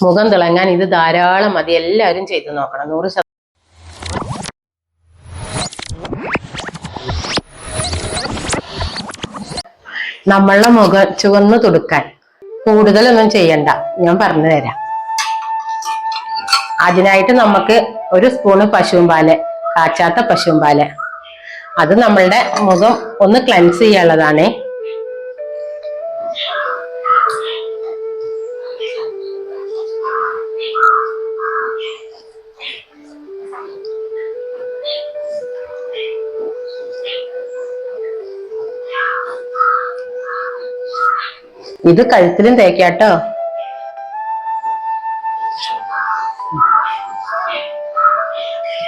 മുഖം തിളങ്ങാൻ ഇത് ധാരാളം മതി. എല്ലാവരും ചെയ്ത് നോക്കണം. 100%. നമ്മളുടെ മുഖം ചുവന്ന് തുടുക്കാൻ കൂടുതലൊന്നും ചെയ്യണ്ട, ഞാൻ പറഞ്ഞു തരാം. അതിനായിട്ട് നമുക്ക് 1 സ്പൂണ് പശുവും പാല്, കാച്ചാത്ത പശുവും പാല്, അത് നമ്മളുടെ മുഖം ഒന്ന് ക്ലെൻസ് ചെയ്യാനുള്ളതാണ്. ഇത് കഴുത്തിലും തേക്കാട്ടോ.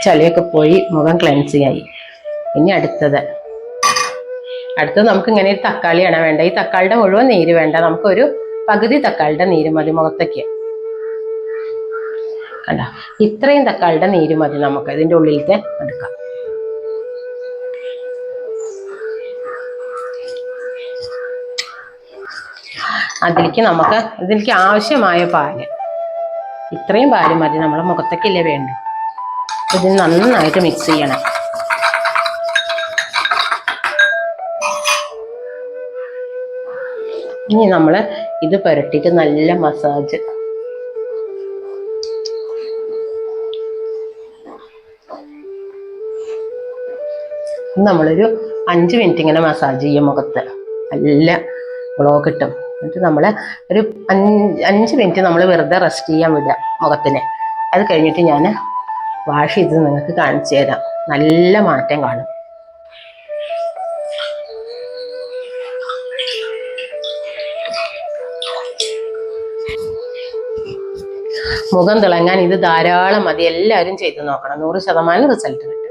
ചളിയൊക്കെ പോയി മുഖം ക്ലെൻസിങ് ആയി. ഇനി അടുത്തത് നമുക്ക് ഇങ്ങനെ ഒരു തക്കാളിയാണ് വേണ്ട. ഈ തക്കാളിയുടെ മുഴുവൻ നീര് വേണ്ട, നമുക്കൊരു പകുതി തക്കാളിയുടെ നീര് മതി മുഖത്തേക്ക്. കണ്ട, ഇത്രയും തക്കാളിയുടെ നീര് മതി നമുക്ക് ഇതിന്റെ ഉള്ളിലത്തെ എടുക്കാം. ഇതിലേക്ക് ആവശ്യമായ പാല്, ഇത്രയും പാല് മതി, നമ്മളെ മുഖത്തേക്കല്ലേ വേണ്ടു. ഇതിന് നന്നായിട്ട് മിക്സ് ചെയ്യണം. ഇനി നമ്മൾ ഇത് പുരട്ടിയിട്ട് നല്ല മസാജ്. നമ്മളൊരു 5 മിനിറ്റ് ഇങ്ങനെ മസാജ് ചെയ്യും മുഖത്ത്. നല്ല ഗ്ലോ കിട്ടും. എന്നിട്ട് നമ്മൾ ഒരു 5 മിനിറ്റ് നമ്മൾ വെറുതെ റെസ്റ്റ് ചെയ്യാൻ വിടുക മുഖത്തിന്. അത് കഴിഞ്ഞിട്ട് ഞാൻ വാഷ് ചെയ്ത് നിങ്ങൾക്ക് കാണിച്ചു തരാം. നല്ല മാറ്റം കാണും. മുഖം തിളങ്ങാൻ ഇത് ധാരാളം മതി. എല്ലാവരും ചെയ്ത് നോക്കണം. 100% റിസൾട്ട് കിട്ടും.